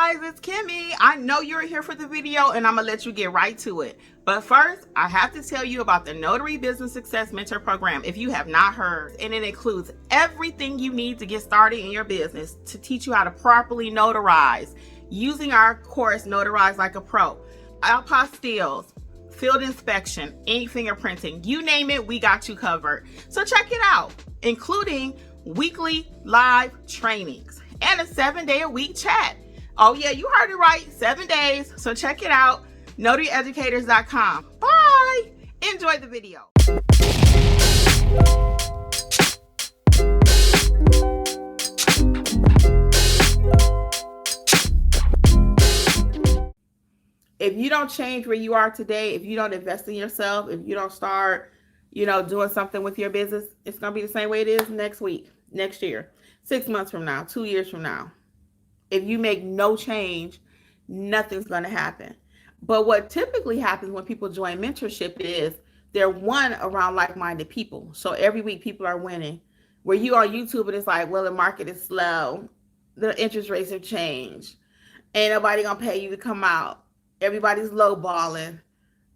guys, it's Kimmi. I know you're here for the video and I'm gonna let you get right to it. But first, I have to tell you about the Notary Business Success Mentor Program if you have not heard. And it includes everything you need to get started in your business to teach you how to properly notarize using our course, Notarize Like a Pro. Apostilles, field inspection, ink fingerprinting, you name it, we got you covered. So check it out, including weekly live trainings and a 7-day-a-week chat. Oh yeah, you heard it right, 7 days. So check it out, notaryeducators.com. Bye. Enjoy the video. If you don't change where you are today, if you don't invest in yourself, if you don't start, doing something with your business, it's going to be the same way it is next week, next year, 6 months from now, 2 years from now. If you make no change, nothing's going to happen. But what typically happens when people join mentorship is they're around like-minded people. So every week people are winning. Where you on YouTube and it's like, well, the market is slow. The interest rates have changed. Ain't nobody going to pay you to come out. Everybody's lowballing.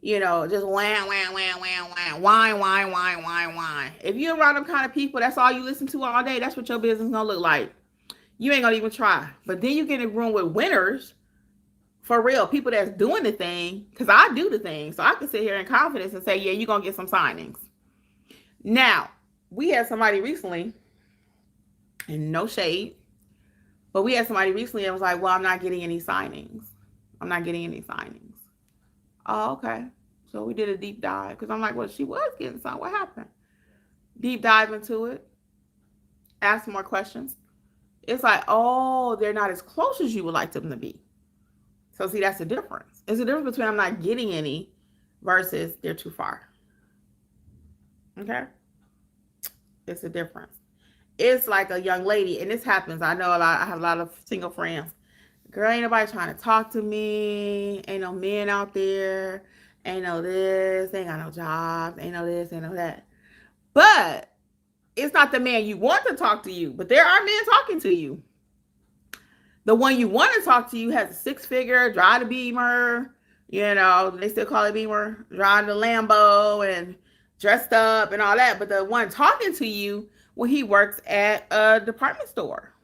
Just wham, wham, wham, wham, wham, whine. If you're around them kind of people, that's all you listen to all day. That's what your business is going to look like. You ain't going to even try. But then you get in a room with winners, for real, people that's doing the thing, because I do the thing. So I can sit here in confidence and say, yeah, you're going to get some signings. Now, we had somebody recently, and no shade, but we had somebody recently that was like, well, I'm not getting any signings. Oh, okay. So we did a deep dive because I'm like, well, she was getting some. What happened? Deep dive into it. Ask more questions. It's like, oh, they're not as close as you would like them to be. So see, that's the difference. It's the difference between I'm not getting any versus they're too far. Okay? It's a difference. It's like a young lady, and this happens. I have a lot of single friends. Girl, ain't nobody trying to talk to me. Ain't no men out there. Ain't no this. Ain't got no jobs. Ain't no this. Ain't no that. But it's not the man you want to talk to you. But there are men talking to you. The one you want to talk to you has a 6-figure, drive the Beamer. They still call it Beamer. Drive the Lambo and dressed up and all that. But the one talking to you, well, he works at a department store.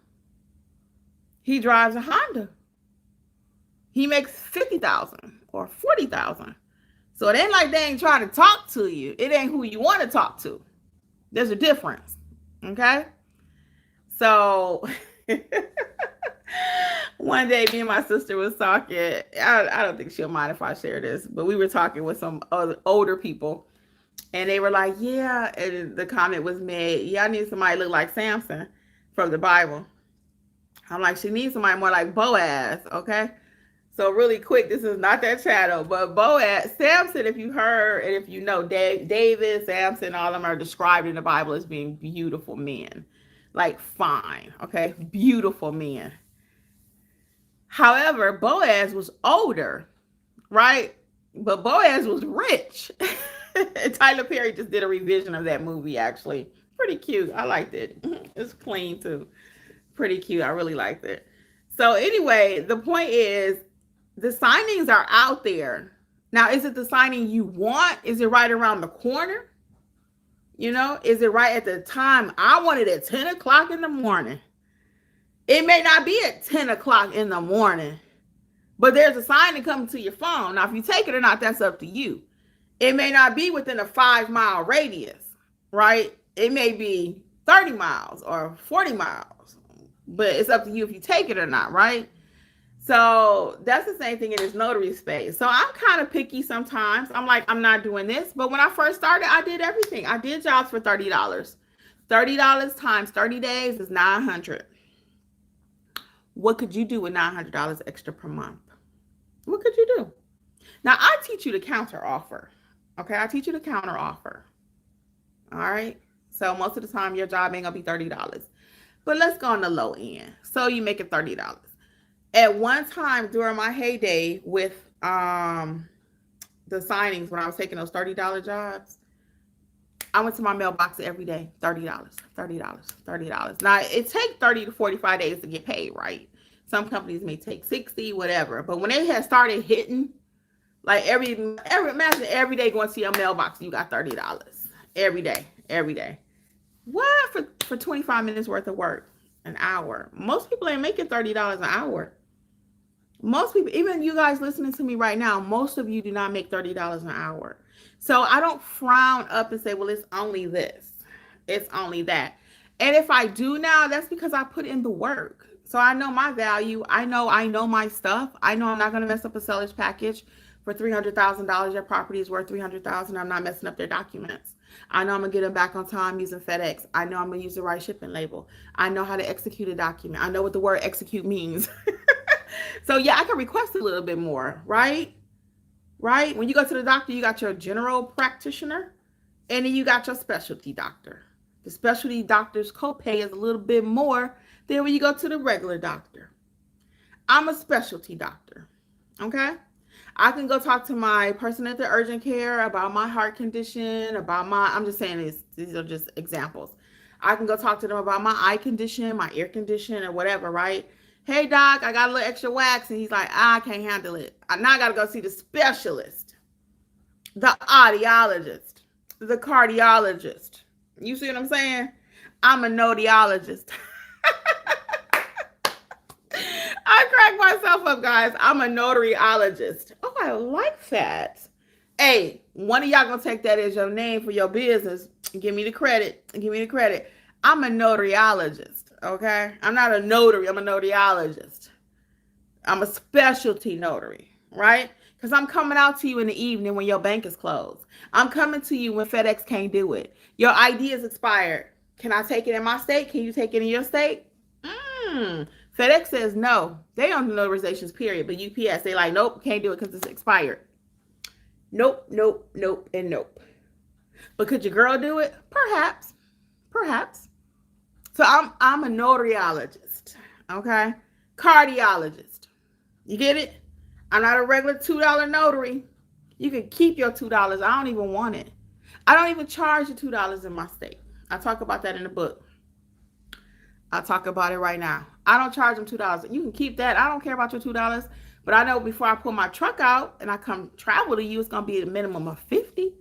He drives a Honda. He makes $50,000 or $40,000. So it ain't like they ain't trying to talk to you. It ain't who you want to talk to. There's a difference. Okay? So one day me and my sister was talking. I don't think she'll mind if I share this, but we were talking with some other older people. And they were like, yeah. And the comment was made, yeah, I need somebody to look like Samson from the Bible. I'm like, she needs somebody more like Boaz, okay? So really quick, this is not that channel, but Boaz, Samson, if you heard, and if you know, David, Samson, all of them are described in the Bible as being beautiful men. Like fine, okay? Beautiful men. However, Boaz was older, right? But Boaz was rich. Tyler Perry just did a revision of that movie, actually. Pretty cute. I liked it. It's clean, too. Pretty cute. I really liked it. So anyway, the point is the signings are out there. Now, is it the signing you want? Is it right around the corner? Is it right at the time? I want it at 10 o'clock in the morning. It may not be at 10 o'clock in the morning, but there's a signing coming to your phone. Now, if you take it or not, that's up to you. It may not be within a 5-mile radius, right? It may be 30 miles or 40 miles. But it's up to you if you take it or not, right? So that's the same thing in this notary space. So I'm kind of picky sometimes. I'm like, I'm not doing this. But when I first started, I did everything. I did jobs for $30. $30 times 30 days is $900. What could you do with $900 extra per month? What could you do? Now, I teach you the counter offer. Okay, I teach you the counter offer. All right. So most of the time, your job ain't going to be $30. But let's go on the low end. So you make it $30. At one time during my heyday with the signings, when I was taking those $30 jobs, I went to my mailbox every day, $30. Now, it takes 30 to 45 days to get paid, right? Some companies may take 60, whatever. But when they had started hitting, like imagine every day going to your mailbox, you got $30 every day, every day. What for 25 minutes worth of work, an hour? Most people ain't making $30 an hour. Most people, even you guys listening to me right now, most of you do not make $30 an hour. So I don't frown up and say, well, it's only this, it's only that. And if I do now, that's because I put in the work. So I know my value. I know my stuff. I know I'm not going to mess up a seller's package for $300,000. Their property is worth $300,000. I'm not messing up their documents. I know I'm going to get them back on time using FedEx. I know I'm going to use the right shipping label. I know how to execute a document. I know what the word execute means. So yeah, I can request a little bit more, right? Right? When you go to the doctor, you got your general practitioner, and then you got your specialty doctor. The specialty doctor's copay is a little bit more than when you go to the regular doctor. I'm a specialty doctor, okay? I can go talk to my person at the urgent care about my heart condition, I'm just saying these are just examples. I can go talk to them about my eye condition, my ear condition, or whatever, right? Hey, doc, I got a little extra wax. And he's like, I can't handle it. Now I got to go see the specialist, the audiologist, the cardiologist. You see what I'm saying? I'm a notaryologist. I crack myself up, guys. I'm a notaryologist. Oh, I like that. Hey, one of y'all gonna take that as your name for your business. Give me the credit. Give me the credit. I'm a notaryologist, okay? I'm not a notary. I'm a notaryologist. I'm a specialty notary, right? Because I'm coming out to you in the evening when your bank is closed. I'm coming to you when FedEx can't do it. Your ID is expired. Can I take it in my state? Can you take it in your state? FedEx says no. They don't do notarizations, period. But UPS, they like, nope, can't do it because it's expired. Nope, nope, nope, and nope. But could your girl do it? Perhaps. Perhaps. So I'm a notariologist, okay? Cardiologist. You get it? I'm not a regular $2 notary. You can keep your $2. I don't even want it. I don't even charge you $2 in my state. I talk about that in the book. I'll talk about it right now. I don't charge them $2. You can keep that. I don't care about your $2. But I know before I pull my truck out and I come travel to you, it's going to be a minimum of $50.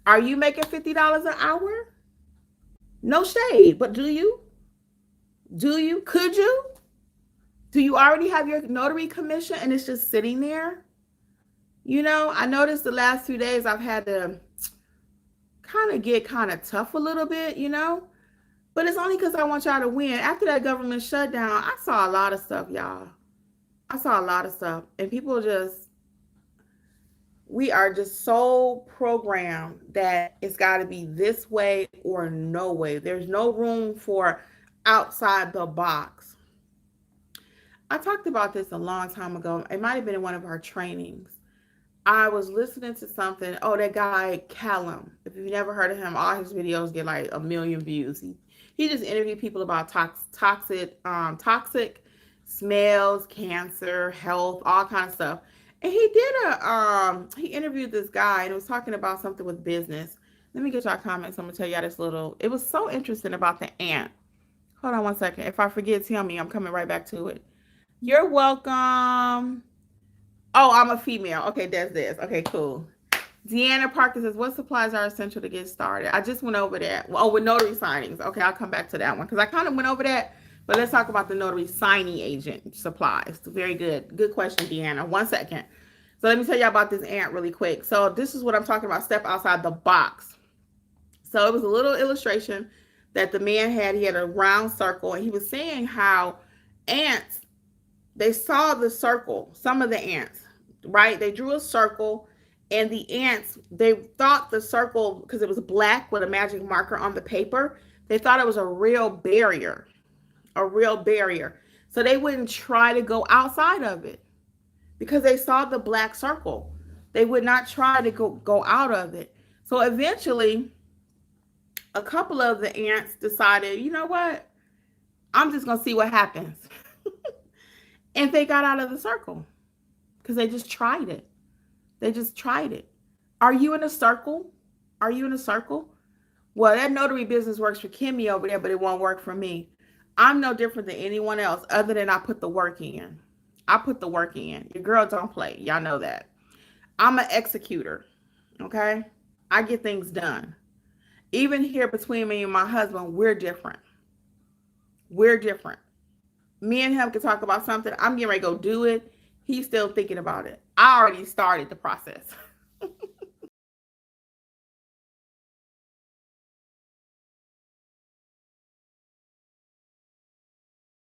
Are you making $50 an hour? No shade. But do you? Do you? Could you? Do you already have your notary commission and it's just sitting there? You know, I noticed the last 2 days I've had to get tough a little bit, you know? But it's only because I want y'all to win. After that government shutdown, I saw a lot of stuff, y'all. I saw a lot of stuff. And people we are just so programmed that it's got to be this way or no way. There's no room for outside the box. I talked about this a long time ago. It might have been in one of our trainings. I was listening to something. Oh, that guy, Callum. If you've never heard of him, all his videos get like 1 million views. He just interviewed people about toxic smells, cancer, health, all kinds of stuff. And he did he interviewed this guy and it was talking about something with business. Let me get y'all comments. I'm gonna tell y'all this it was so interesting about the ant. Hold on one second. If I forget, tell me. I'm coming right back to it. You're welcome. Oh, I'm a female. Okay, that's this. Okay, cool. Deanna Parker says, what supplies are essential to get started? I just went over that. Oh, with notary signings. Okay, I'll come back to that one because I kind of went over that. But let's talk about the notary signing agent supplies. Very good. Good question, Deanna. 1 second. So let me tell you about this ant really quick. So this is what I'm talking about. Step outside the box. So it was a little illustration that the man had. He had a round circle. And he was saying how ants, they saw the circle. Some of the ants, right? They drew a circle. And the ants, they thought the circle, because it was black with a magic marker on the paper, they thought it was a real barrier. A real barrier. So they wouldn't try to go outside of it because they saw the black circle. They would not try to go out of it. So eventually, a couple of the ants decided, you know what? I'm just going to see what happens. And they got out of the circle because they just tried it. They just tried it. Are you in a circle? Are you in a circle? Well, that notary business works for Kimmi over there, but it won't work for me. I'm no different than anyone else other than I put the work in. I put the work in. Your girl don't play. Y'all know that. I'm an executor. Okay? I get things done. Even here between me and my husband, we're different. We're different. Me and him can talk about something. I'm getting ready to go do it. He's still thinking about it. I already started the process.